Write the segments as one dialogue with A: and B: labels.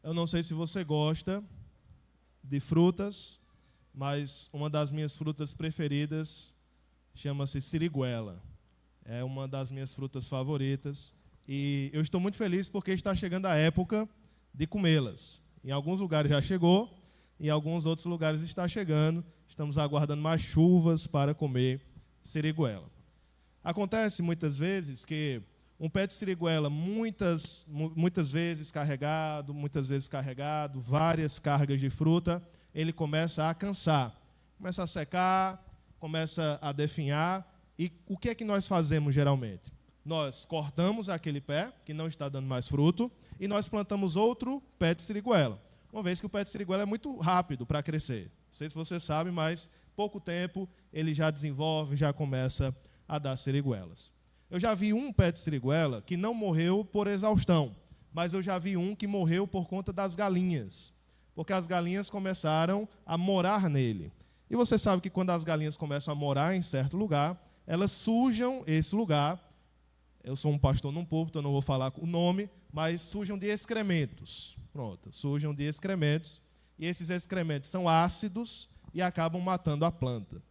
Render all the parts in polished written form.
A: Eu não sei se você gosta de frutas, mas uma das minhas frutas preferidas chama-se siriguela. É uma das minhas frutas favoritas. E eu estou muito feliz porque está chegando a época de comê-las. Em alguns lugares já chegou, em alguns outros lugares está chegando. Estamos aguardando mais chuvas para comer siriguela. Acontece muitas vezes que um pé de siriguela, muitas vezes carregado, várias cargas de fruta, ele começa a cansar, começa a secar, começa a definhar. E o que é que nós fazemos geralmente? Nós cortamos aquele pé, que não está dando mais fruto, e nós plantamos outro pé de siriguela. Uma vez que o pé de siriguela é muito rápido para crescer. Não sei se você sabe, mas pouco tempo ele já desenvolve, já começa a dar siriguelas. Eu já vi um pé de siriguela que não morreu por exaustão, mas eu já vi um que morreu por conta das galinhas, porque as galinhas começaram a morar nele. E você sabe que quando as galinhas começam a morar em certo lugar, elas sujam esse lugar. Eu sou um pastor num púlpito, eu não vou falar o nome, mas sujam de excrementos. Pronto, sujam de excrementos, e esses excrementos são ácidos e acabam matando a planta.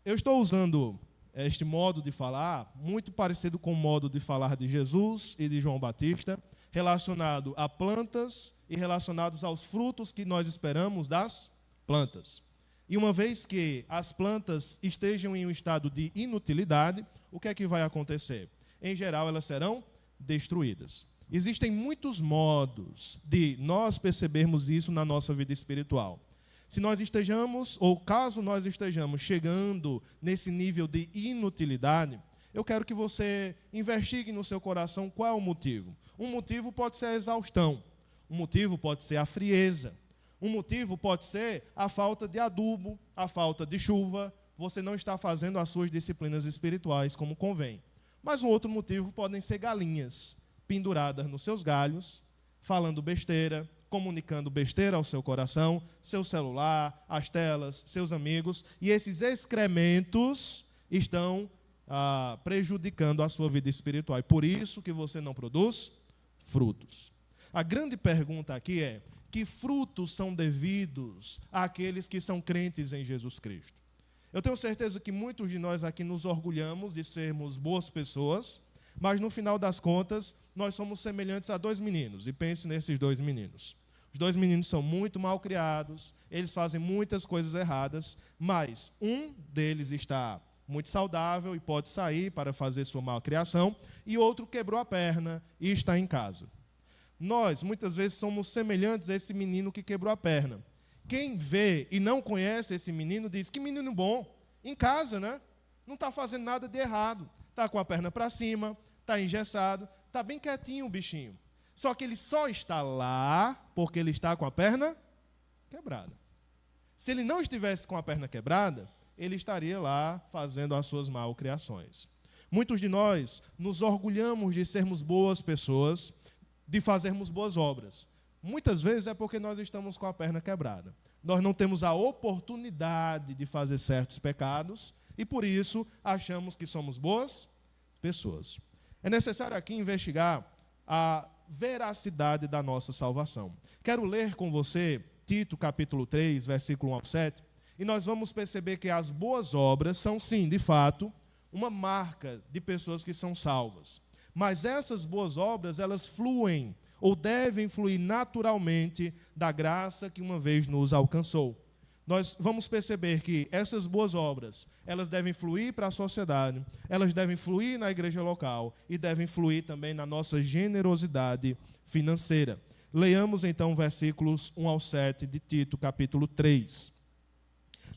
A: Eu estou usando este modo de falar, muito parecido com o modo de falar de Jesus e de João Batista, relacionado a plantas e relacionados aos frutos que nós esperamos das plantas. E uma vez que as plantas estejam em um estado de inutilidade, o que é que vai acontecer? Em geral, elas serão destruídas. Existem muitos modos de nós percebermos isso na nossa vida espiritual. Se nós estejamos, ou caso nós estejamos chegando nesse nível de inutilidade, eu quero que você investigue no seu coração qual é o motivo. Um motivo pode ser a exaustão, um motivo pode ser a frieza, um motivo pode ser a falta de adubo, a falta de chuva, você não está fazendo as suas disciplinas espirituais como convém. Mas um outro motivo podem ser galinhas penduradas nos seus galhos, falando besteira, comunicando besteira ao seu coração, seu celular, as telas, seus amigos, e esses excrementos estão prejudicando a sua vida espiritual. E por isso que você não produz frutos. A grande pergunta aqui é: que frutos são devidos àqueles que são crentes em Jesus Cristo? Eu tenho certeza que muitos de nós aqui nos orgulhamos de sermos boas pessoas, mas no final das contas, nós somos semelhantes a dois meninos, e pense nesses dois meninos. Os dois meninos são muito mal criados, eles fazem muitas coisas erradas, mas um deles está muito saudável e pode sair para fazer sua malcriação, e outro quebrou a perna e está em casa. Nós, muitas vezes, somos semelhantes a esse menino que quebrou a perna. Quem vê e não conhece esse menino diz: que menino bom, em casa, né? Não está fazendo nada de errado, está com a perna para cima, está engessado, está bem quietinho o bichinho. Só que ele só está lá porque ele está com a perna quebrada. Se ele não estivesse com a perna quebrada, ele estaria lá fazendo as suas malcriações. Muitos de nós nos orgulhamos de sermos boas pessoas, de fazermos boas obras. Muitas vezes é porque nós estamos com a perna quebrada. Nós não temos a oportunidade de fazer certos pecados e, por isso, achamos que somos boas pessoas. É necessário aqui investigar a veracidade da nossa salvação. Quero ler com você Tito, capítulo 3, versículo 1 ao 7, e nós vamos perceber que as boas obras são, sim, de fato, uma marca de pessoas que são salvas. Mas essas boas obras, elas fluem, ou devem fluir naturalmente da graça que uma vez nos alcançou. Nós vamos perceber que essas boas obras, elas devem fluir para a sociedade, elas devem fluir na igreja local e devem fluir também na nossa generosidade financeira. Leamos então versículos 1 ao 7 de Tito, capítulo 3.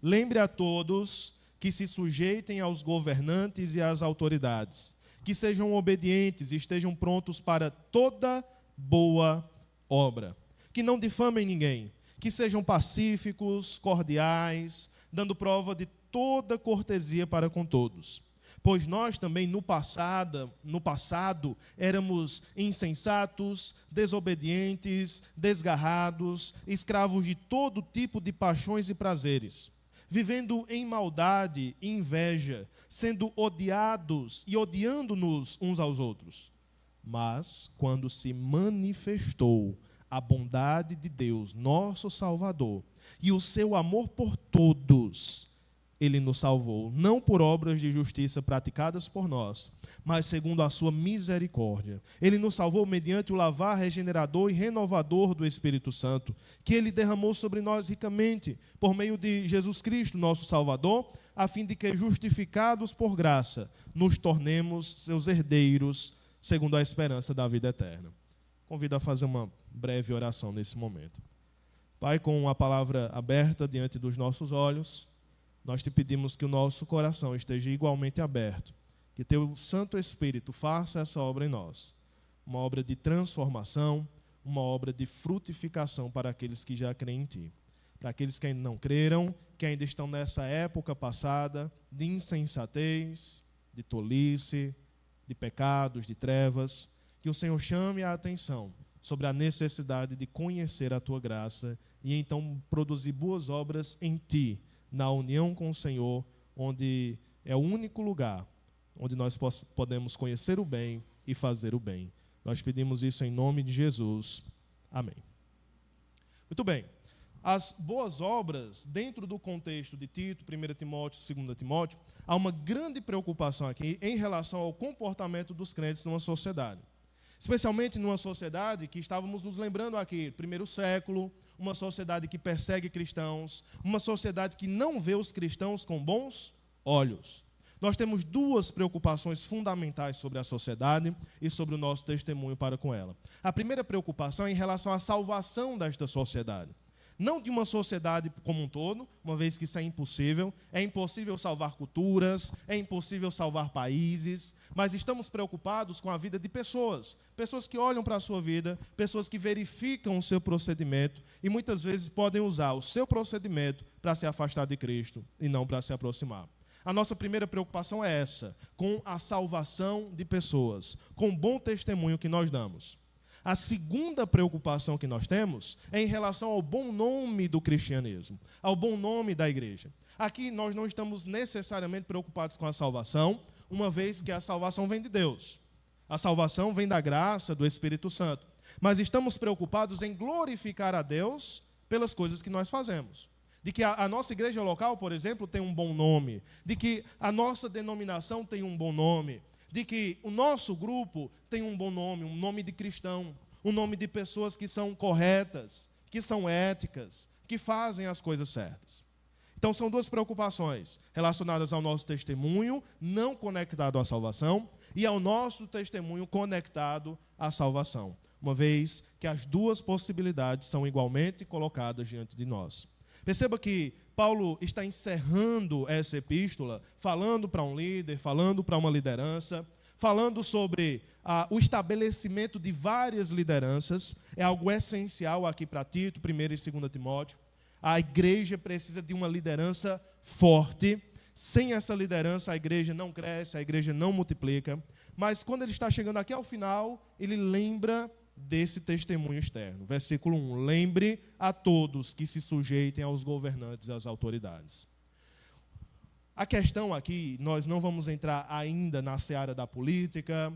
A: Lembre a todos que se sujeitem aos governantes e às autoridades, que sejam obedientes e estejam prontos para toda boa obra, que não difamem ninguém, que sejam pacíficos, cordiais, dando prova de toda cortesia para com todos. Pois nós também no passado éramos insensatos, desobedientes, desgarrados, escravos de todo tipo de paixões e prazeres, vivendo em maldade e inveja, sendo odiados e odiando-nos uns aos outros. Mas, quando se manifestou a bondade de Deus, nosso Salvador, e o seu amor por todos, ele nos salvou, não por obras de justiça praticadas por nós, mas segundo a sua misericórdia. Ele nos salvou mediante o lavar regenerador e renovador do Espírito Santo, que ele derramou sobre nós ricamente, por meio de Jesus Cristo, nosso Salvador, a fim de que, justificados por graça, nos tornemos seus herdeiros, segundo a esperança da vida eterna. Convido a fazer uma breve oração nesse momento. Pai, com a palavra aberta diante dos nossos olhos, nós te pedimos que o nosso coração esteja igualmente aberto, que teu Santo Espírito faça essa obra em nós, uma obra de transformação, uma obra de frutificação para aqueles que já creem em ti. Para aqueles que ainda não creram, que ainda estão nessa época passada de insensatez, de tolice, de pecados, de trevas, que o Senhor chame a atenção sobre a necessidade de conhecer a tua graça e então produzir boas obras em ti, na união com o Senhor, onde é o único lugar onde nós podemos conhecer o bem e fazer o bem. Nós pedimos isso em nome de Jesus. Amém. Muito bem. As boas obras, dentro do contexto de Tito, 1 Timóteo, 2 Timóteo, há uma grande preocupação aqui em relação ao comportamento dos crentes numa sociedade. Especialmente numa sociedade que estávamos nos lembrando aqui, primeiro século, uma sociedade que persegue cristãos, uma sociedade que não vê os cristãos com bons olhos. Nós temos duas preocupações fundamentais sobre a sociedade e sobre o nosso testemunho para com ela. A primeira preocupação é em relação à salvação desta sociedade. Não de uma sociedade como um todo, uma vez que isso é impossível salvar culturas, é impossível salvar países, mas estamos preocupados com a vida de pessoas que olham para a sua vida, pessoas que verificam o seu procedimento e muitas vezes podem usar o seu procedimento para se afastar de Cristo e não para se aproximar. A nossa primeira preocupação é essa, com a salvação de pessoas, com o bom testemunho que nós damos. A segunda preocupação que nós temos é em relação ao bom nome do cristianismo, ao bom nome da igreja. Aqui nós não estamos necessariamente preocupados com a salvação, uma vez que a salvação vem de Deus. A salvação vem da graça do Espírito Santo. Mas estamos preocupados em glorificar a Deus pelas coisas que nós fazemos. De que a nossa igreja local, por exemplo, tem um bom nome. De que a nossa denominação tem um bom nome. De que o nosso grupo tem um bom nome, um nome de cristão, um nome de pessoas que são corretas, que são éticas, que fazem as coisas certas. Então, são duas preocupações relacionadas ao nosso testemunho, não conectado à salvação, e ao nosso testemunho conectado à salvação, uma vez que as duas possibilidades são igualmente colocadas diante de nós. Perceba que Paulo está encerrando essa epístola, falando para um líder, falando para uma liderança, falando sobre o estabelecimento de várias lideranças. É algo essencial aqui para Tito, 1 e 2 Timóteo. A igreja precisa de uma liderança forte. Sem essa liderança, a igreja não cresce, a igreja não multiplica. Mas quando ele está chegando aqui ao final, ele lembra desse testemunho externo. Versículo 1. Lembre a todos que se sujeitem aos governantes e às autoridades. A questão aqui, nós não vamos entrar ainda na seara da política,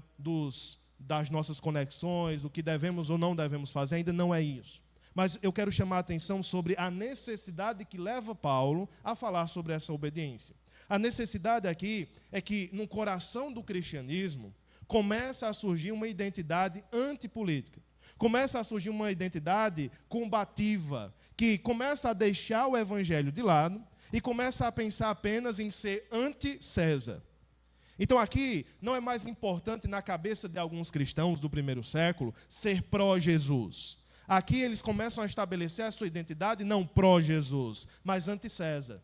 A: das nossas conexões, do que devemos ou não devemos fazer, ainda não é isso. Mas eu quero chamar a atenção sobre a necessidade que leva Paulo a falar sobre essa obediência. A necessidade aqui é que no coração do cristianismo começa a surgir uma identidade antipolítica. Começa a surgir uma identidade combativa, que começa a deixar o evangelho de lado e começa a pensar apenas em ser anti-César. Então aqui não é mais importante na cabeça de alguns cristãos do primeiro século ser pró-Jesus. Aqui eles começam a estabelecer a sua identidade não pró-Jesus, mas anti-César.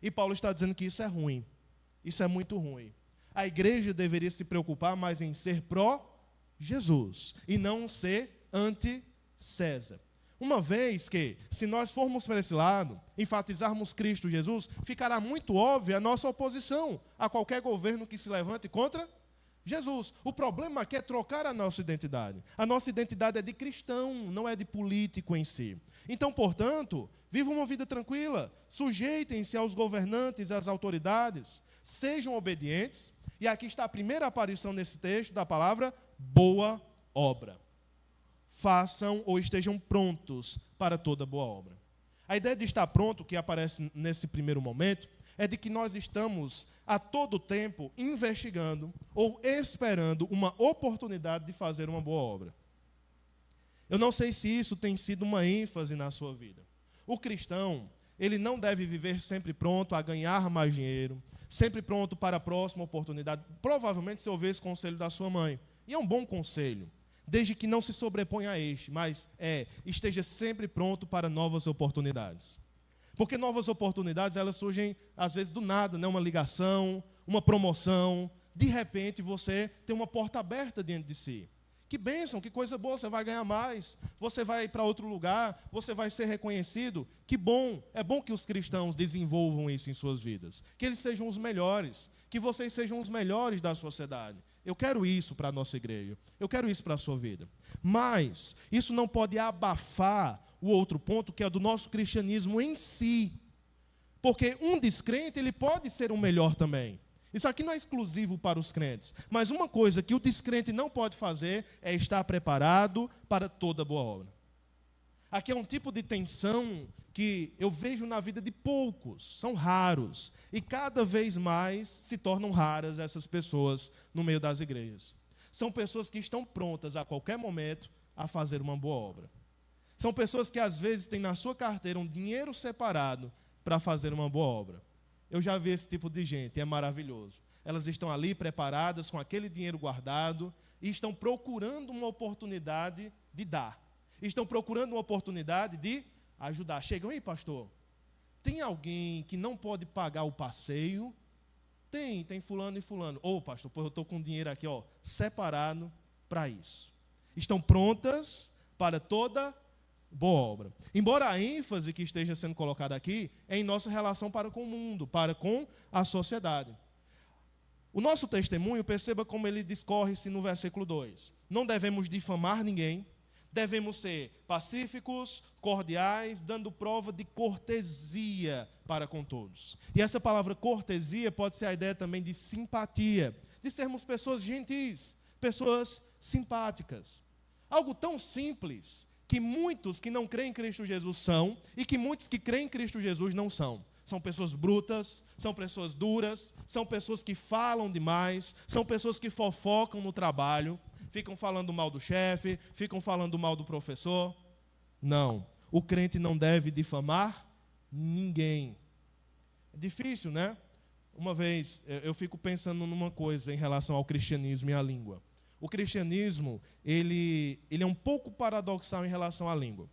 A: E Paulo está dizendo que isso é ruim. Isso é muito ruim. A igreja deveria se preocupar mais em ser pró-Jesus e não ser anti-César. Uma vez que, se nós formos para esse lado, enfatizarmos Cristo Jesus, ficará muito óbvia a nossa oposição a qualquer governo que se levante contra Jesus. O problema aqui é trocar a nossa identidade. A nossa identidade é de cristão, não é de político em si. Então, portanto, vivam uma vida tranquila, sujeitem-se aos governantes e às autoridades, sejam obedientes E aqui está a primeira aparição nesse texto da palavra boa obra. Façam ou estejam prontos para toda boa obra. A ideia de estar pronto, que aparece nesse primeiro momento, é de que nós estamos a todo tempo investigando ou esperando uma oportunidade de fazer uma boa obra. Eu não sei se isso tem sido uma ênfase na sua vida. O cristão, ele não deve viver sempre pronto a ganhar mais dinheiro, sempre pronto para a próxima oportunidade. Provavelmente você ouviu esse conselho da sua mãe. E é um bom conselho, desde que não se sobreponha a este, mas esteja sempre pronto para novas oportunidades. Porque novas oportunidades, elas surgem, às vezes, do nada, né? Uma ligação, uma promoção. De repente, você tem uma porta aberta diante de si. Que bênção, que coisa boa, você vai ganhar mais, você vai para outro lugar, você vai ser reconhecido. Que bom, é bom que os cristãos desenvolvam isso em suas vidas. Que eles sejam os melhores, que vocês sejam os melhores da sociedade. Eu quero isso para a nossa igreja, eu quero isso para a sua vida. Mas isso não pode abafar o outro ponto, que é do nosso cristianismo em si. Porque um descrente, ele pode ser o melhor também. Isso aqui não é exclusivo para os crentes. Mas uma coisa que o descrente não pode fazer é estar preparado para toda boa obra. Aqui é um tipo de tensão que eu vejo na vida de poucos, são raros. E cada vez mais se tornam raras essas pessoas no meio das igrejas. São pessoas que estão prontas a qualquer momento a fazer uma boa obra. São pessoas que às vezes têm na sua carteira um dinheiro separado para fazer uma boa obra. Eu já vi esse tipo de gente, é maravilhoso. Elas estão ali preparadas com aquele dinheiro guardado e estão procurando uma oportunidade de dar. Estão procurando uma oportunidade de ajudar. Chegam aí, pastor. Tem alguém que não pode pagar o passeio? Tem fulano e fulano. Ô, pastor, pois eu estou com dinheiro aqui, separado para isso. Estão prontas para toda boa obra. Embora a ênfase que esteja sendo colocada aqui é em nossa relação para com o mundo, para com a sociedade. O nosso testemunho, perceba como ele discorre-se no versículo 2. Não devemos difamar ninguém, devemos ser pacíficos, cordiais, dando prova de cortesia para com todos. E essa palavra cortesia pode ser a ideia também de simpatia, de sermos pessoas gentis, pessoas simpáticas. Algo tão simples que muitos que não creem em Cristo Jesus são, e que muitos que creem em Cristo Jesus não são. São pessoas brutas, são pessoas duras, são pessoas que falam demais, são pessoas que fofocam no trabalho, ficam falando mal do chefe, ficam falando mal do professor. Não, o crente não deve difamar ninguém. É difícil, né? Uma vez, eu fico pensando numa coisa em relação ao cristianismo e à língua. O cristianismo, ele é um pouco paradoxal em relação à língua.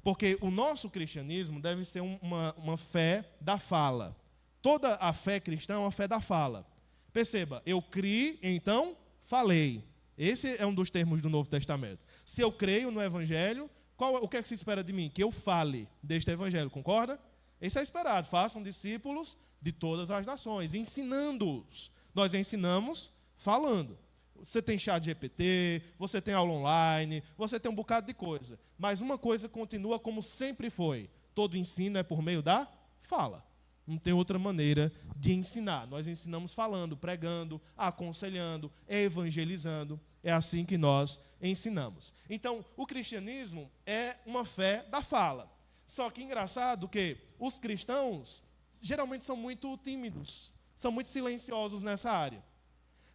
A: Porque o nosso cristianismo deve ser uma fé da fala. Toda a fé cristã é uma fé da fala. Perceba, eu criei, então falei. Esse é um dos termos do Novo Testamento. Se eu creio no Evangelho, o que é que se espera de mim? Que eu fale deste Evangelho, concorda? Isso é esperado. Façam discípulos de todas as nações, ensinando-os. Nós ensinamos falando. Você tem chat GPT, você tem aula online, você tem um bocado de coisa. Mas uma coisa continua como sempre foi. Todo ensino é por meio da fala. Não tem outra maneira de ensinar. Nós ensinamos falando, pregando, aconselhando, evangelizando. É assim que nós ensinamos. Então, o cristianismo é uma fé da fala. Só que engraçado que os cristãos geralmente são muito tímidos, são muito silenciosos nessa área.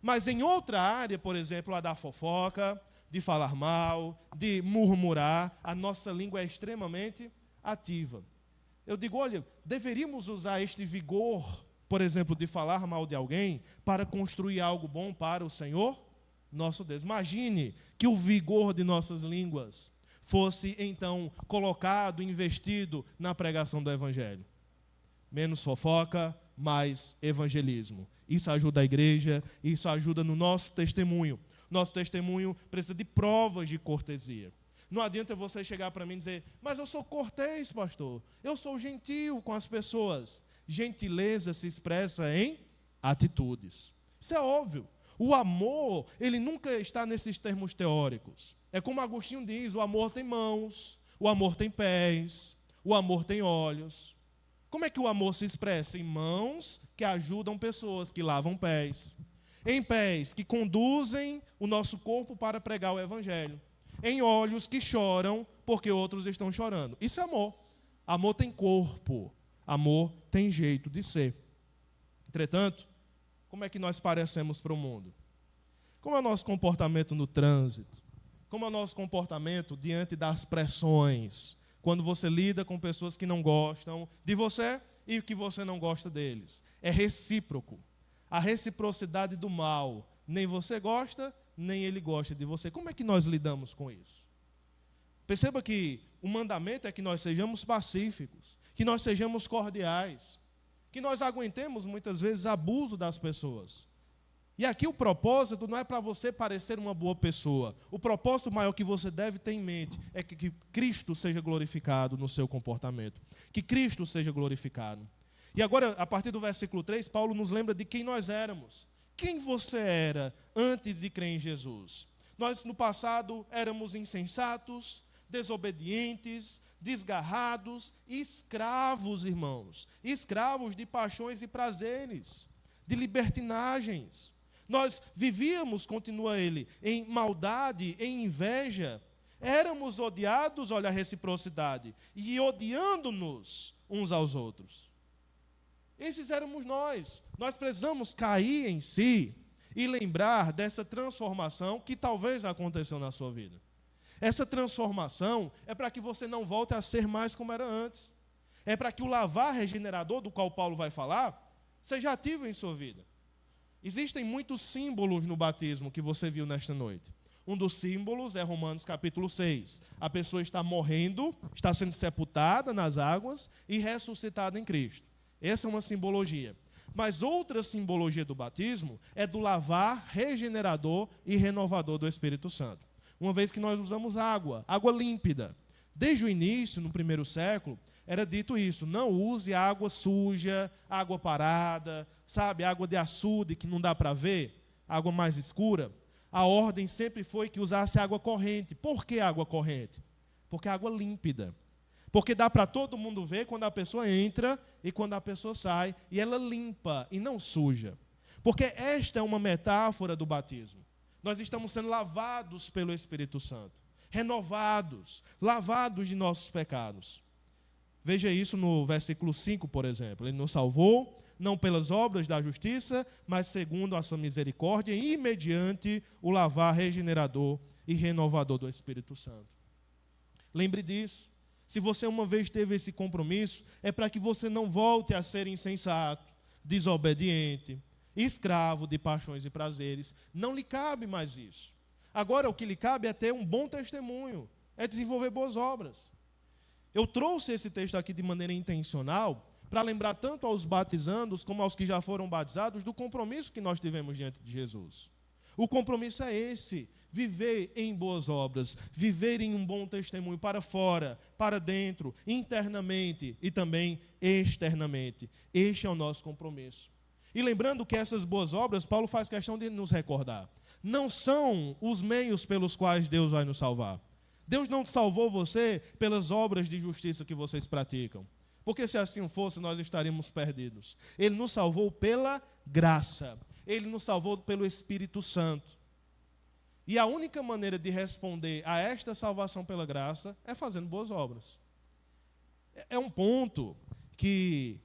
A: Mas em outra área, por exemplo, a da fofoca, de falar mal, de murmurar, a nossa língua é extremamente ativa. Eu digo, olha, deveríamos usar este vigor, por exemplo, de falar mal de alguém, para construir algo bom para o Senhor nosso Deus. Imagine que o vigor de nossas línguas fosse, então, colocado, investido na pregação do Evangelho. Menos fofoca, mais evangelismo. Isso ajuda a igreja, isso ajuda no nosso testemunho. Nosso testemunho precisa de provas de cortesia. Não adianta você chegar para mim e dizer, mas eu sou cortês, pastor. Eu sou gentil com as pessoas. Gentileza se expressa em atitudes. Isso é óbvio. O amor, ele nunca está nesses termos teóricos. É como Agostinho diz, o amor tem mãos, o amor tem pés, o amor tem olhos. Como é que o amor se expressa? Em mãos que ajudam pessoas, que lavam pés. em pés que conduzem o nosso corpo para pregar o evangelho, em olhos que choram porque outros estão chorando. Isso é amor. Amor tem corpo, amor tem jeito de ser. Entretanto, como é que nós parecemos para o mundo? Como é o nosso comportamento no trânsito? Como é o nosso comportamento diante das pressões? Quando você lida com pessoas que não gostam de você e que você não gosta deles. É recíproco. A reciprocidade do mal. Nem você gosta, nem ele gosta de você. Como é que nós lidamos com isso? Perceba que o mandamento é que nós sejamos pacíficos, que nós sejamos cordiais, que nós aguentemos muitas vezes abuso das pessoas. E aqui o propósito não é para você parecer uma boa pessoa. O propósito maior que você deve ter em mente é que Cristo seja glorificado no seu comportamento. Que Cristo seja glorificado. E agora, a partir do versículo 3, Paulo nos lembra de quem nós éramos. Quem você era antes de crer em Jesus? Nós, no passado, éramos insensatos, desobedientes, desgarrados, escravos, irmãos. Escravos de paixões e prazeres, de libertinagens. Nós vivíamos, continua ele, em maldade, em inveja. Éramos odiados, olha a reciprocidade, e odiando-nos uns aos outros. Esses éramos nós. Nós precisamos cair em si e lembrar dessa transformação que talvez aconteceu na sua vida. Essa transformação é para que você não volte a ser mais como era antes. É para que o lavar regenerador, do qual Paulo vai falar, seja ativo em sua vida. Existem muitos símbolos no batismo que você viu nesta noite. Um dos símbolos é Romanos capítulo 6. A pessoa está morrendo, está sendo sepultada nas águas e ressuscitada em Cristo. Essa é uma simbologia. Mas outra simbologia do batismo é do lavar regenerador e renovador do Espírito Santo. Uma vez que nós usamos água límpida. Desde o início, no primeiro século, era dito isso: não use água suja, água parada, sabe, água de açude que não dá para ver, água mais escura. A ordem sempre foi que usasse água corrente. Por que água corrente? Porque é água límpida. Porque dá para todo mundo ver quando a pessoa entra e quando a pessoa sai, e ela limpa e não suja. Porque esta é uma metáfora do batismo. Nós estamos sendo lavados pelo Espírito Santo, renovados, lavados de nossos pecados. Veja isso no versículo 5, por exemplo. Ele nos salvou, não pelas obras da justiça, mas segundo a sua misericórdia e mediante o lavar regenerador e renovador do Espírito Santo. Lembre disso. Se você uma vez teve esse compromisso, é para que você não volte a ser insensato, desobediente, escravo de paixões e prazeres. Não lhe cabe mais isso. Agora, o que lhe cabe é ter um bom testemunho, é desenvolver boas obras. Eu trouxe esse texto aqui de maneira intencional para lembrar tanto aos batizandos como aos que já foram batizados do compromisso que nós tivemos diante de Jesus. O compromisso é esse: viver em boas obras, viver em um bom testemunho para fora, para dentro, internamente e também externamente. Este é o nosso compromisso. E lembrando que essas boas obras, Paulo faz questão de nos recordar, não são os meios pelos quais Deus vai nos salvar. Deus não salvou você pelas obras de justiça que vocês praticam. Porque se assim fosse, nós estaríamos perdidos. Ele nos salvou pela graça. Ele nos salvou pelo Espírito Santo. E a única maneira de responder a esta salvação pela graça é fazendo boas obras. É um ponto que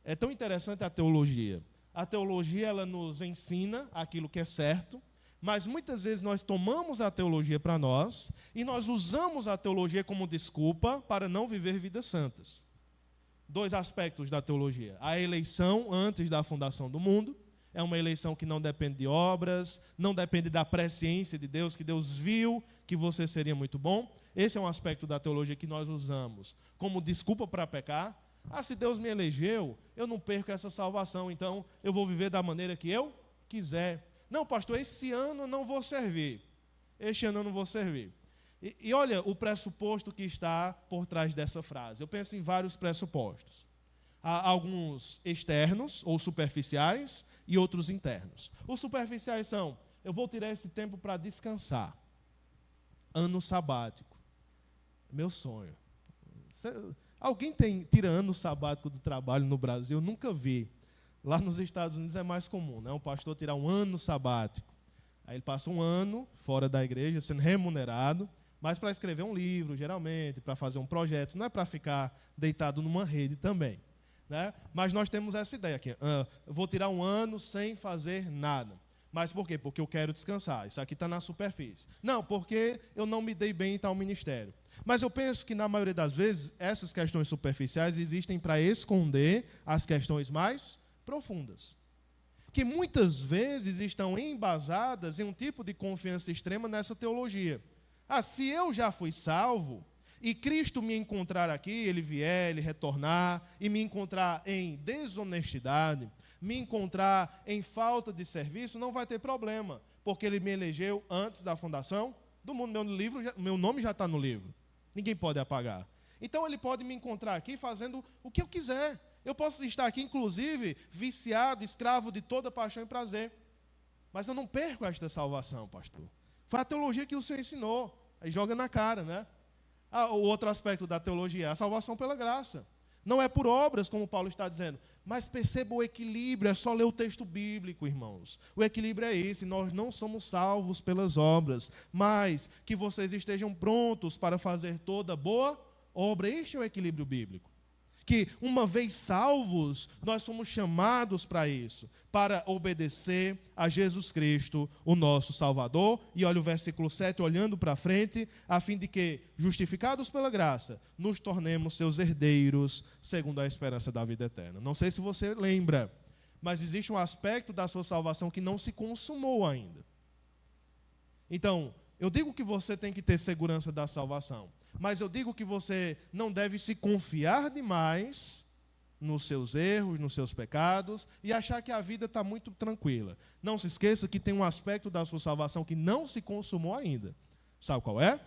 A: é tão interessante a teologia. A teologia, ela nos ensina aquilo que é certo, mas muitas vezes nós tomamos a teologia para nós e nós usamos a teologia como desculpa para não viver vidas santas. Dois aspectos da teologia: a eleição antes da fundação do mundo. É uma eleição que não depende de obras, não depende da presciência de Deus, que Deus viu que você seria muito bom. Esse é um aspecto da teologia que nós usamos como desculpa para pecar. Se Deus me elegeu, eu não perco essa salvação, então eu vou viver da maneira que eu quiser. Não, pastor, esse ano eu não vou servir. Este ano eu não vou servir. E olha o pressuposto que está por trás dessa frase. Eu penso em vários pressupostos. Há alguns externos ou superficiais e outros internos. Os superficiais são: eu vou tirar esse tempo para descansar. Ano sabático. Meu sonho. Alguém tira ano sabático do trabalho no Brasil? Eu nunca vi. Lá nos Estados Unidos é mais comum, né? Um pastor tirar um ano sabático. Aí ele passa um ano fora da igreja, sendo remunerado, mas para escrever um livro, geralmente, para fazer um projeto, não é para ficar deitado numa rede também, né? Mas nós temos essa ideia aqui, eu vou tirar um ano sem fazer nada. Mas por quê? Porque eu quero descansar. Isso aqui está na superfície. Não, porque eu não me dei bem em tal ministério. Mas eu penso que, na maioria das vezes, essas questões superficiais existem para esconder as questões mais profundas, que muitas vezes estão embasadas em um tipo de confiança extrema nessa teologia. Se eu já fui salvo, e Cristo me encontrar aqui, ele vier, ele retornar, e me encontrar em desonestidade, me encontrar em falta de serviço, não vai ter problema, porque ele me elegeu antes da fundação do mundo. Meu nome já está no livro, ninguém pode apagar. Então ele pode me encontrar aqui fazendo o que eu quiser. Eu posso estar aqui, inclusive, viciado, escravo de toda paixão e prazer. Mas eu não perco esta salvação, pastor. Foi a teologia que o Senhor ensinou. Aí joga na cara, né? O outro aspecto da teologia é a salvação pela graça. Não é por obras, como Paulo está dizendo. Mas perceba o equilíbrio, é só ler o texto bíblico, irmãos. O equilíbrio é esse, nós não somos salvos pelas obras, mas que vocês estejam prontos para fazer toda boa obra. Este é o equilíbrio bíblico. Que, uma vez salvos, nós somos chamados para isso, para obedecer a Jesus Cristo, o nosso Salvador. E olha o versículo 7, olhando para frente, a fim de que, justificados pela graça, nos tornemos seus herdeiros, segundo a esperança da vida eterna. Não sei se você lembra, mas existe um aspecto da sua salvação que não se consumou ainda. Então, eu digo que você tem que ter segurança da salvação, mas eu digo que você não deve se confiar demais nos seus erros, nos seus pecados, e achar que a vida está muito tranquila. Não se esqueça que tem um aspecto da sua salvação que não se consumou ainda. Sabe qual é?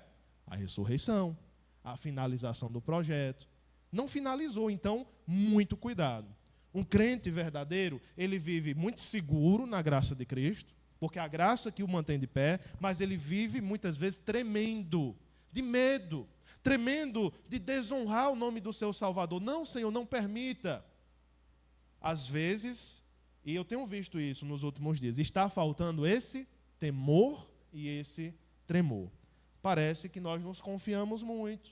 A: A ressurreição, a finalização do projeto. Não finalizou, então, muito cuidado. Um crente verdadeiro, ele vive muito seguro na graça de Cristo, porque é a graça que o mantém de pé, mas ele vive muitas vezes tremendo, de medo, tremendo de desonrar o nome do seu Salvador. Não, Senhor, não permita. Às vezes, e eu tenho visto isso nos últimos dias, está faltando esse temor e esse tremor. Parece que nós nos confiamos muito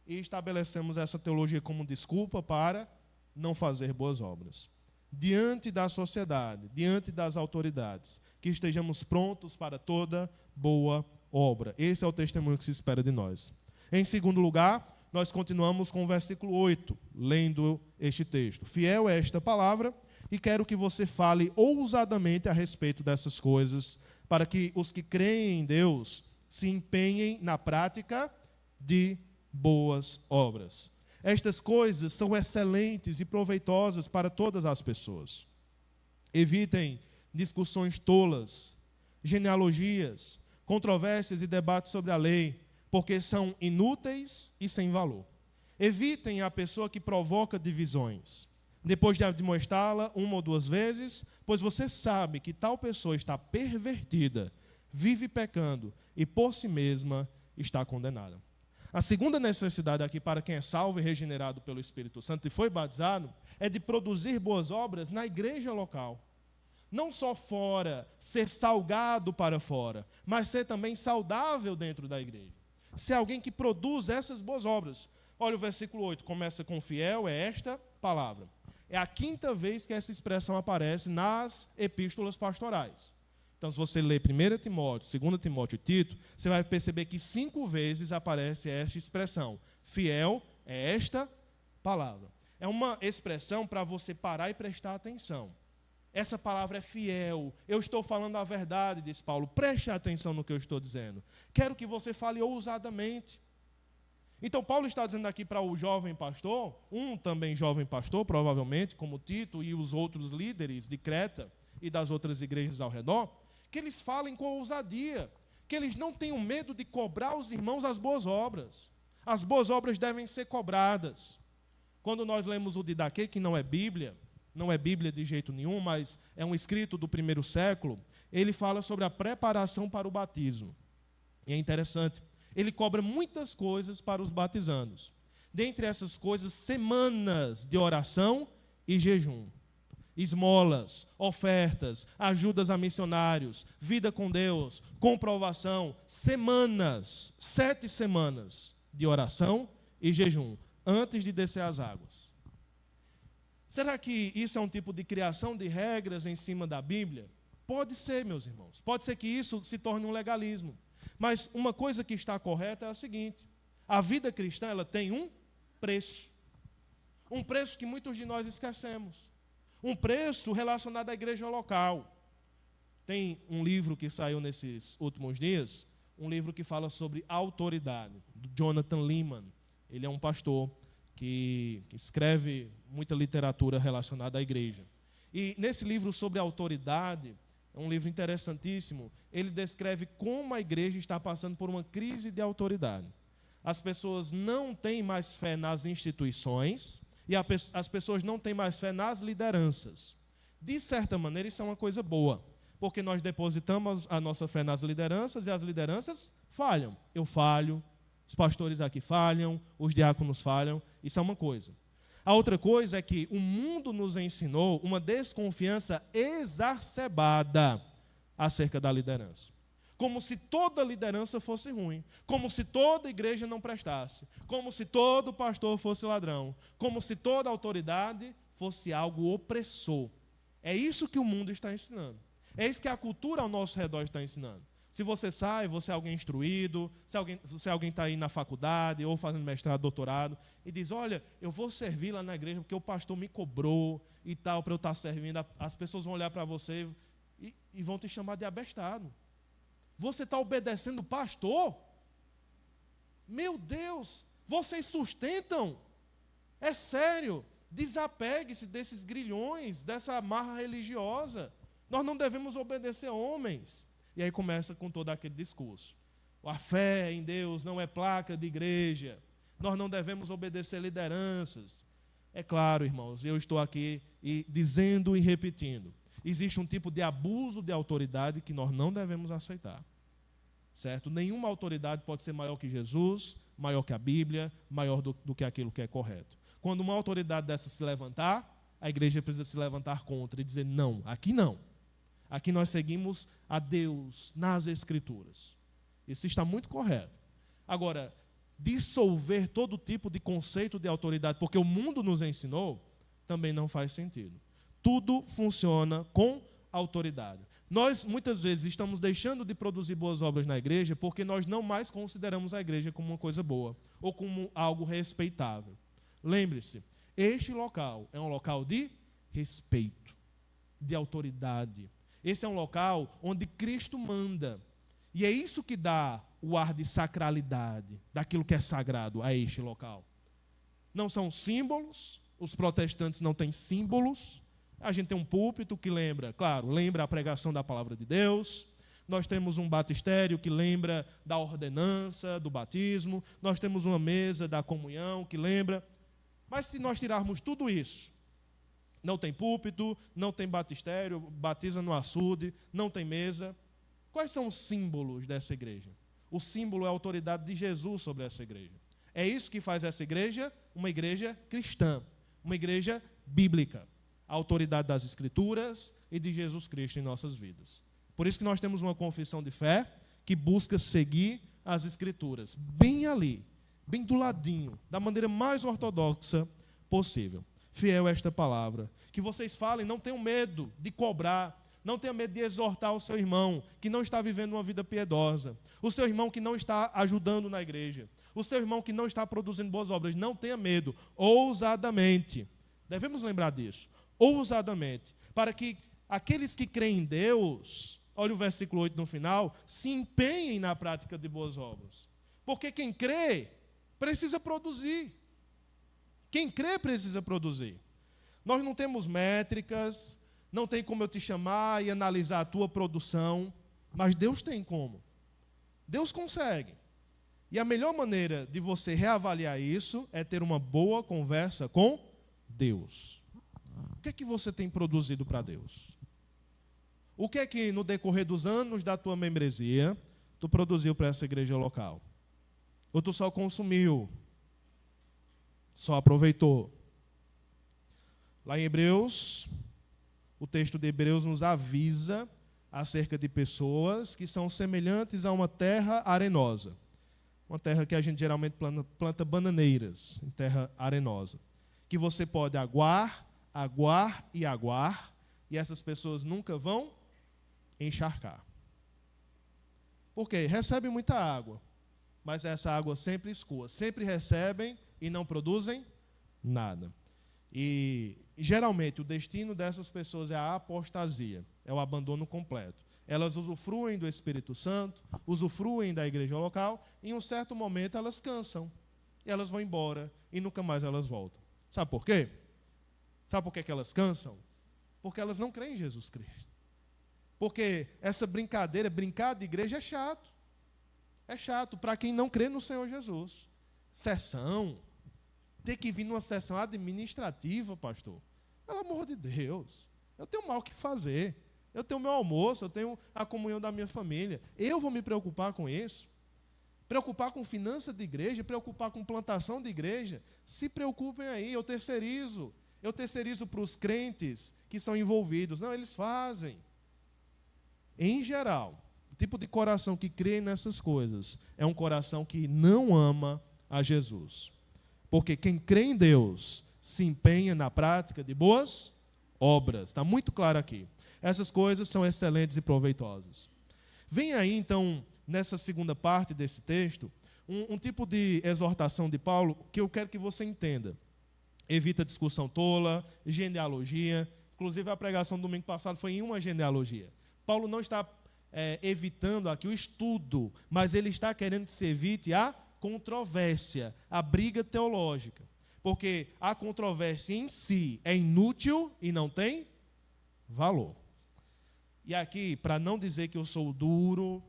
A: e estabelecemos essa teologia como desculpa para não fazer boas obras. Diante da sociedade, diante das autoridades, que estejamos prontos para toda boa obra. Esse é o testemunho que se espera de nós. Em segundo lugar, nós continuamos com o versículo 8, lendo este texto. Fiel é esta palavra, e quero que você fale ousadamente a respeito dessas coisas, para que os que creem em Deus se empenhem na prática de boas obras. Estas coisas são excelentes e proveitosas para todas as pessoas. Evitem discussões tolas, genealogias, controvérsias e debates sobre a lei, porque são inúteis e sem valor. Evitem a pessoa que provoca divisões, depois de admoestá-la uma ou duas vezes, pois você sabe que tal pessoa está pervertida, vive pecando e por si mesma está condenada. A segunda necessidade aqui para quem é salvo e regenerado pelo Espírito Santo e foi batizado é de produzir boas obras na igreja local. Não só fora, ser salgado para fora, mas ser também saudável dentro da igreja. Ser alguém que produz essas boas obras. Olha o versículo 8, começa com fiel, é esta palavra. É a quinta vez que essa expressão aparece nas epístolas pastorais. Então, se você ler 1 Timóteo, 2 Timóteo e Tito, você vai perceber que 5 vezes aparece esta expressão. Fiel é esta palavra. É uma expressão para você parar e prestar atenção. Essa palavra é fiel. Eu estou falando a verdade, diz Paulo. Preste atenção no que eu estou dizendo. Quero que você fale ousadamente. Então, Paulo está dizendo aqui para o jovem pastor, um também jovem pastor, provavelmente, como Tito e os outros líderes de Creta e das outras igrejas ao redor, que eles falem com ousadia, que eles não tenham medo de cobrar aos irmãos as boas obras. As boas obras devem ser cobradas. Quando nós lemos o Didaquê, que não é Bíblia de jeito nenhum, mas é um escrito do primeiro século, ele fala sobre a preparação para o batismo. E é interessante, ele cobra muitas coisas para os batizandos. Dentre essas coisas, semanas de oração e jejum. esmolas, ofertas, ajudas a missionários, vida com Deus, comprovação, semanas, 7 semanas de oração e jejum, antes de descer as águas. Será que isso é um tipo de criação de regras em cima da Bíblia? Pode ser, meus irmãos. Pode ser que isso se torne um legalismo. Mas uma coisa que está correta é a seguinte: a vida cristã, ela tem um preço. Um preço que muitos de nós esquecemos. Um preço relacionado à igreja local. Tem um livro que saiu nesses últimos dias, um livro que fala sobre autoridade, do Jonathan Leeman. Ele é um pastor que escreve muita literatura relacionada à igreja. E nesse livro sobre autoridade, é um livro interessantíssimo, ele descreve como a igreja está passando por uma crise de autoridade. As pessoas não têm mais fé nas instituições e as pessoas não têm mais fé nas lideranças. De certa maneira, isso é uma coisa boa, porque nós depositamos a nossa fé nas lideranças e as lideranças falham. Eu falho, os pastores aqui falham, os diáconos falham, isso é uma coisa. A outra coisa é que o mundo nos ensinou uma desconfiança exacerbada acerca da liderança. Como se toda liderança fosse ruim, como se toda igreja não prestasse, como se todo pastor fosse ladrão, como se toda autoridade fosse algo opressor. É isso que o mundo está ensinando. É isso que a cultura ao nosso redor está ensinando. Se você sai, você é alguém instruído, se alguém está aí na faculdade ou fazendo mestrado, doutorado, e diz, olha, eu vou servir lá na igreja porque o pastor me cobrou e tal, para eu estar servindo, as pessoas vão olhar para você e vão te chamar de abestado. Você está obedecendo o pastor? Meu Deus, vocês sustentam? É sério, desapegue-se desses grilhões, dessa amarra religiosa. Nós não devemos obedecer homens. E aí começa com todo aquele discurso. A fé em Deus não é placa de igreja. Nós não devemos obedecer lideranças. É claro, irmãos, eu estou aqui dizendo e repetindo. Existe um tipo de abuso de autoridade que nós não devemos aceitar. Certo? Nenhuma autoridade pode ser maior que Jesus, maior que a Bíblia, maior do que aquilo que é correto. Quando uma autoridade dessa se levantar, a igreja precisa se levantar contra e dizer, não, aqui não. Aqui nós seguimos a Deus nas Escrituras. Isso está muito correto. Agora, dissolver todo tipo de conceito de autoridade, porque o mundo nos ensinou, também não faz sentido. Tudo funciona com autoridade. Nós, muitas vezes, estamos deixando de produzir boas obras na igreja porque nós não mais consideramos a igreja como uma coisa boa ou como algo respeitável. Lembre-se, este local é um local de respeito, de autoridade. Esse é um local onde Cristo manda. E é isso que dá o ar de sacralidade, daquilo que é sagrado a este local. Não são símbolos, os protestantes não têm símbolos. A gente tem um púlpito que lembra a pregação da palavra de Deus. Nós temos um batistério que lembra da ordenança, do batismo. Nós temos uma mesa da comunhão que lembra. Mas se nós tirarmos tudo isso, não tem púlpito, não tem batistério, batiza no açude, não tem mesa. Quais são os símbolos dessa igreja? O símbolo é a autoridade de Jesus sobre essa igreja. É isso que faz essa igreja uma igreja cristã, uma igreja bíblica. A autoridade das Escrituras e de Jesus Cristo em nossas vidas. Por isso que nós temos uma confissão de fé que busca seguir as Escrituras, bem ali, bem do ladinho, da maneira mais ortodoxa possível. Fiel a esta palavra. Que vocês falem, não tenham medo de cobrar, não tenham medo de exortar o seu irmão que não está vivendo uma vida piedosa, o seu irmão que não está ajudando na igreja, o seu irmão que não está produzindo boas obras. Não tenha medo, ousadamente. Devemos lembrar disso. Ousadamente, para que aqueles que creem em Deus, olha o versículo 8 no final, se empenhem na prática de boas obras. Porque quem crê precisa produzir. Quem crê precisa produzir. Nós não temos métricas, não tem como eu te chamar e analisar a tua produção, mas Deus tem como. Deus consegue. E a melhor maneira de você reavaliar isso é ter uma boa conversa com Deus. O que é que você tem produzido para Deus? O que é que no decorrer dos anos da tua membresia tu produziu para essa igreja local? Ou tu só consumiu? Só aproveitou? Lá em Hebreus, O texto de Hebreus nos avisa acerca de pessoas que são semelhantes a uma terra arenosa. Uma terra que a gente geralmente planta bananeiras, em terra arenosa. Que você pode aguar, e essas pessoas nunca vão encharcar. Por quê? Recebem muita água, mas essa água sempre escoa. Sempre recebem e não produzem nada. E, geralmente, o destino dessas pessoas é a apostasia, é o abandono completo. Elas usufruem do Espírito Santo, usufruem da igreja local, e em um certo momento elas cansam, e elas vão embora, e nunca mais elas voltam. Sabe por quê? Sabe por que elas cansam? Porque elas não creem em Jesus Cristo. Porque essa brincadeira, brincar de igreja é chato. É chato para quem não crê no Senhor Jesus. Sessão, ter que vir numa sessão administrativa, pastor. Pelo amor de Deus. Eu tenho mal o que fazer. Eu tenho meu almoço, eu tenho a comunhão da minha família. Eu vou me preocupar com isso? Preocupar com finança de igreja, preocupar com plantação de igreja? Se preocupem aí, eu terceirizo. Eu terceirizo para os crentes que são envolvidos. Não, eles fazem. Em geral, o tipo de coração que crê nessas coisas é um coração que não ama a Jesus. Porque quem crê em Deus se empenha na prática de boas obras. Está muito claro aqui. Essas coisas são excelentes e proveitosas. Vem aí, então, nessa segunda parte desse texto, um tipo de exortação de Paulo que eu quero que você entenda. Evita discussão tola, genealogia. Inclusive, a pregação do domingo passado foi em uma genealogia. Paulo não está evitando aqui o estudo, mas ele está querendo que se evite a controvérsia, a briga teológica. Porque a controvérsia em si é inútil e não tem valor. E aqui, para não dizer que eu sou duro,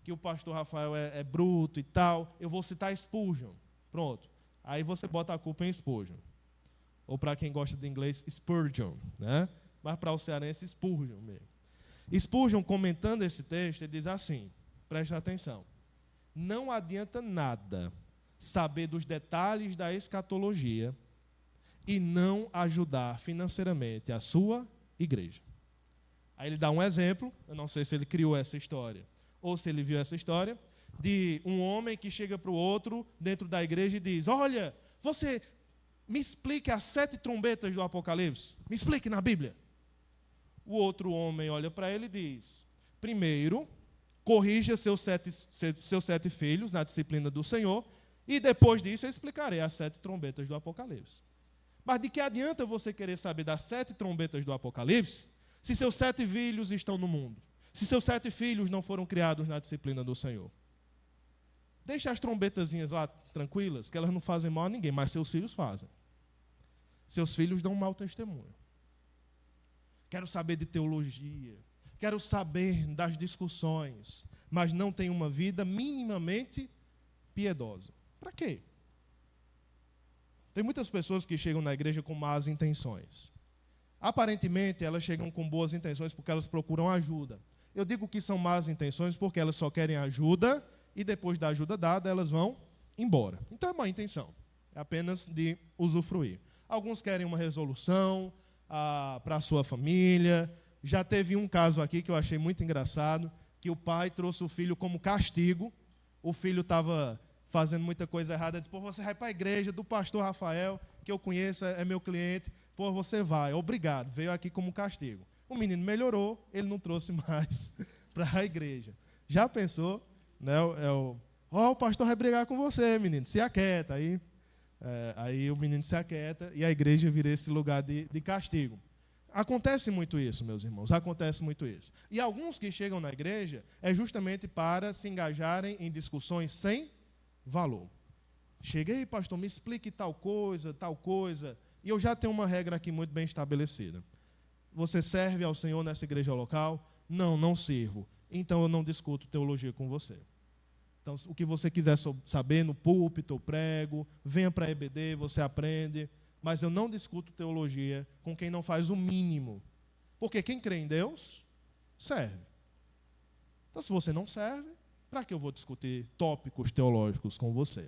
A: que o pastor Rafael é bruto e tal, eu vou citar Spurgeon. Pronto. Aí você bota a culpa em Spurgeon. Ou para quem gosta de inglês, Spurgeon, né? Mas para o cearense, Spurgeon mesmo. Spurgeon, comentando esse texto, ele diz assim, preste atenção, não adianta nada saber dos detalhes da escatologia e não ajudar financeiramente a sua igreja. Aí ele dá um exemplo, eu não sei se ele criou essa história ou se ele viu essa história, de um homem que chega para o outro dentro da igreja e diz, olha, você me explique as 7 trombetas do Apocalipse, me explique na Bíblia. O outro homem olha para ele e diz, primeiro, corrija seus sete filhos na disciplina do Senhor, e depois disso eu explicarei as 7 trombetas do Apocalipse. Mas de que adianta você querer saber das 7 trombetas do Apocalipse, se seus 7 filhos estão no mundo? Se seus 7 filhos não foram criados na disciplina do Senhor? Deixa as trombetazinhas lá tranquilas, que elas não fazem mal a ninguém, mas seus filhos fazem. Seus filhos dão um mau testemunho. Quero saber de teologia, quero saber das discussões, mas não tenho uma vida minimamente piedosa. Para quê? Tem muitas pessoas que chegam na igreja com más intenções. Aparentemente, elas chegam com boas intenções porque elas procuram ajuda. Eu digo que são más intenções porque elas só querem ajuda e depois da ajuda dada, elas vão embora. Então é má intenção, é apenas de usufruir. Alguns querem uma resolução para a sua família. Já teve um caso aqui que eu achei muito engraçado, que o pai trouxe o filho como castigo. O filho estava fazendo muita coisa errada, disse, pô, você vai para a igreja do pastor Rafael, que eu conheço, é meu cliente, pô, você vai, obrigado, veio aqui como castigo. O menino melhorou, ele não trouxe mais para a igreja. Já pensou, né, o pastor vai brigar com você, menino, se aquieta. Aí o menino se aquieta e a igreja vira esse lugar de castigo. Acontece muito isso, meus irmãos, acontece muito isso. E alguns que chegam na igreja é justamente para se engajarem em discussões sem valor. Cheguei, pastor, me explique tal coisa, e eu já tenho uma regra aqui muito bem estabelecida. Você serve ao Senhor nessa igreja local? Não, não sirvo. Então eu não discuto teologia com você. Então, o que você quiser saber no púlpito, eu prego, venha para a EBD, você aprende, mas eu não discuto teologia com quem não faz o mínimo. Porque quem crê em Deus, serve. Então, se você não serve, para que eu vou discutir tópicos teológicos com você?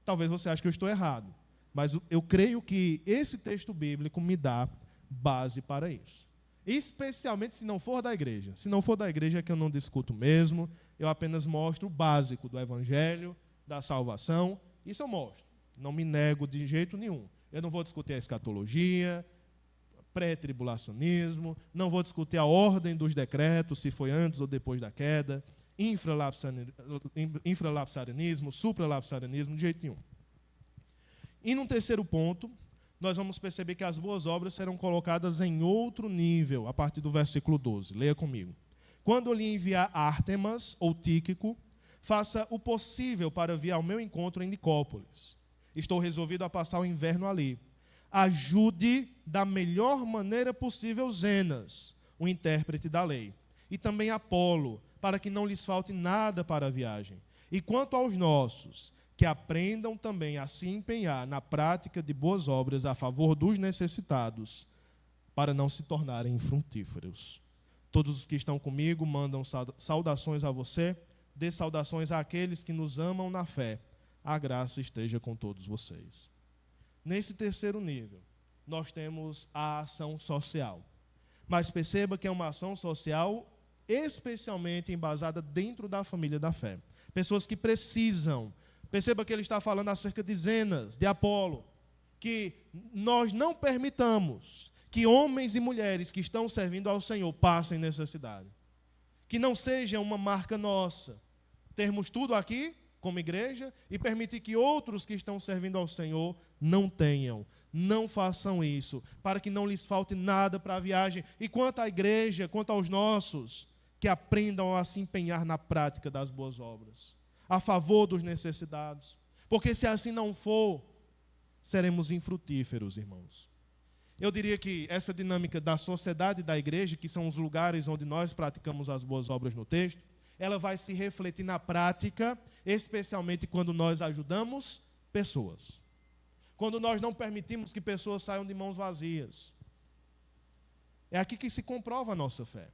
A: Talvez você ache que eu estou errado, mas eu creio que esse texto bíblico me dá base para isso. Especialmente se não for da igreja. Se não for da igreja é que eu não discuto mesmo, eu apenas mostro o básico do evangelho, da salvação, isso eu mostro. Não me nego de jeito nenhum. Eu não vou discutir a escatologia, pré-tribulacionismo, não vou discutir a ordem dos decretos, se foi antes ou depois da queda, infralapsarianismo, supralapsarianismo, de jeito nenhum. E num terceiro ponto, nós vamos perceber que as boas obras serão colocadas em outro nível, a partir do versículo 12. Leia comigo. Quando eu lhe enviar Ártemas ou Tíquico, faça o possível para vir ao meu encontro em Nicópolis. Estou resolvido a passar o inverno ali. Ajude da melhor maneira possível Zenas, o intérprete da lei, e também Apolo, para que não lhes falte nada para a viagem. E quanto aos nossos, que aprendam também a se empenhar na prática de boas obras a favor dos necessitados, para não se tornarem infrutíferos. Todos os que estão comigo mandam saudações a você, dê saudações àqueles que nos amam na fé. A graça esteja com todos vocês. Nesse terceiro nível, nós temos a ação social. Mas perceba que é uma ação social especialmente embasada dentro da família da fé. Pessoas que precisam. Perceba que ele está falando acerca de Zenas, de Apolo, que nós não permitamos que homens e mulheres que estão servindo ao Senhor passem necessidade. Que não seja uma marca nossa termos tudo aqui, como igreja, e permitir que outros que estão servindo ao Senhor não tenham. Não façam isso, para que não lhes falte nada para a viagem. E quanto à igreja, quanto aos nossos, que aprendam a se empenhar na prática das boas obras, a favor dos necessitados. Porque se assim não for, seremos infrutíferos, irmãos. Eu diria que essa dinâmica da sociedade e da igreja, que são os lugares onde nós praticamos as boas obras no texto, ela vai se refletir na prática, especialmente quando nós ajudamos pessoas. Quando nós não permitimos que pessoas saiam de mãos vazias. É aqui que se comprova a nossa fé.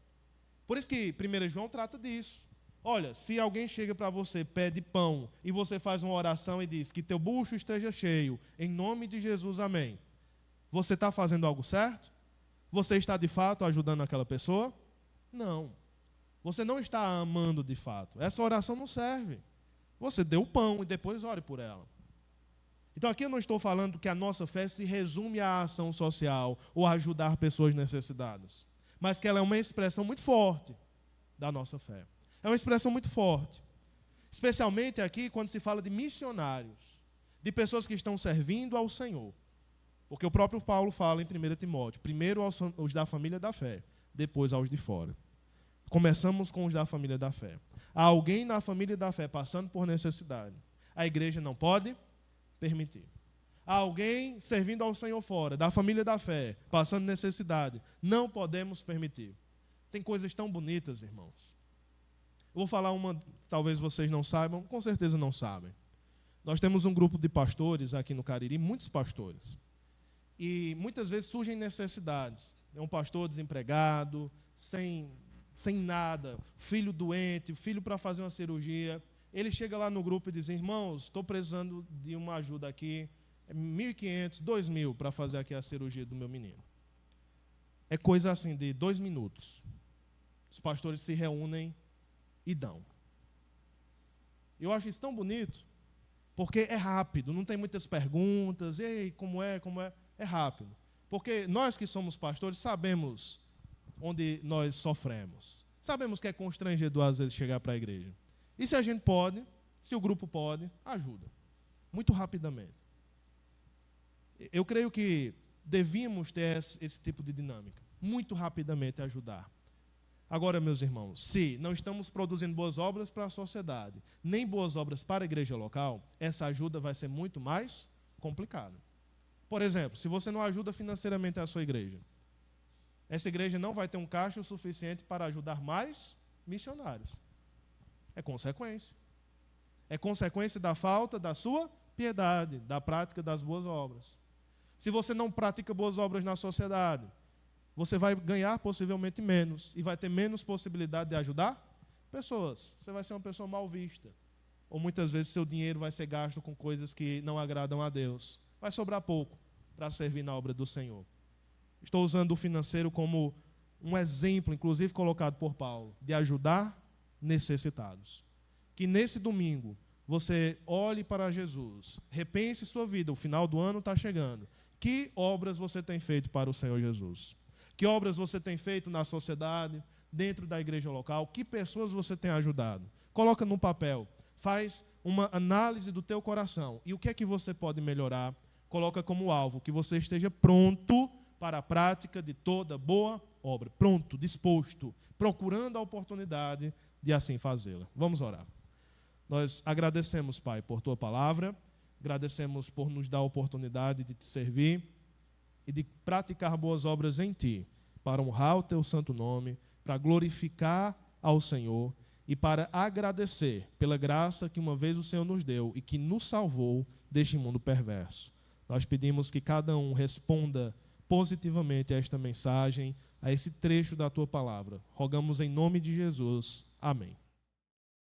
A: Por isso que 1 João trata disso. Olha, se alguém chega para você, pede pão, e você faz uma oração e diz que teu bucho esteja cheio, em nome de Jesus, amém. Você está fazendo algo certo? Você está de fato ajudando aquela pessoa? Não. Você não está amando de fato. Essa oração não serve. Você deu o pão e depois ore por ela. Então aqui eu não estou falando que a nossa fé se resume à ação social ou a ajudar pessoas necessitadas, mas que ela é uma expressão muito forte da nossa fé. É uma expressão muito forte. Especialmente aqui quando se fala de missionários, de pessoas que estão servindo ao Senhor. Porque o próprio Paulo fala em 1 Timóteo, primeiro aos da família da fé, depois aos de fora. Começamos com os da família da fé. Há alguém na família da fé passando por necessidade. A igreja não pode permitir. Há alguém servindo ao Senhor fora, da família da fé, passando necessidade. Não podemos permitir. Tem coisas tão bonitas, irmãos. Eu vou falar uma que talvez vocês não saibam, com certeza não sabem. Nós temos um grupo de pastores aqui no Cariri, muitos pastores. E muitas vezes surgem necessidades. É um pastor desempregado, sem nada, filho doente, filho para fazer uma cirurgia. Ele chega lá no grupo e diz: irmãos, estou precisando de uma ajuda aqui, 1.500, 2.000 para fazer aqui a cirurgia do meu menino. É coisa assim de 2 minutos. Os pastores se reúnem e dão. Eu acho isso tão bonito, porque é rápido, não tem muitas perguntas, ei, como é? É rápido. Porque nós que somos pastores sabemos onde nós sofremos. Sabemos que é constrangedor às vezes chegar para a igreja. E se a gente pode, se o grupo pode, ajuda. Muito rapidamente. Eu creio que devíamos ter esse tipo de dinâmica. Muito rapidamente ajudar. Agora, meus irmãos, se não estamos produzindo boas obras para a sociedade, nem boas obras para a igreja local, essa ajuda vai ser muito mais complicada. Por exemplo, se você não ajuda financeiramente a sua igreja, essa igreja não vai ter um caixa o suficiente para ajudar mais missionários. É consequência. É consequência da falta da sua piedade, da prática das boas obras. Se você não pratica boas obras na sociedade, você vai ganhar possivelmente menos e vai ter menos possibilidade de ajudar pessoas. Você vai ser uma pessoa mal vista. Ou muitas vezes seu dinheiro vai ser gasto com coisas que não agradam a Deus. Vai sobrar pouco para servir na obra do Senhor. Estou usando o financeiro como um exemplo, inclusive colocado por Paulo, de ajudar necessitados. Que nesse domingo você olhe para Jesus, repense sua vida, o final do ano está chegando. Que obras você tem feito para o Senhor Jesus? Que obras você tem feito na sociedade, dentro da igreja local? Que pessoas você tem ajudado? Coloca no papel, faz uma análise do teu coração. E o que é que você pode melhorar? Coloca como alvo que você esteja pronto para a prática de toda boa obra. Pronto, disposto, procurando a oportunidade de assim fazê-la. Vamos orar. Nós agradecemos, Pai, por Tua palavra, agradecemos por nos dar a oportunidade de Te servir e de praticar boas obras em Ti, para honrar o Teu santo nome, para glorificar ao Senhor e para agradecer pela graça que uma vez o Senhor nos deu e que nos salvou deste mundo perverso. Nós pedimos que cada um responda positivamente a esta mensagem, a esse trecho da Tua palavra. Rogamos em nome de Jesus. Amém.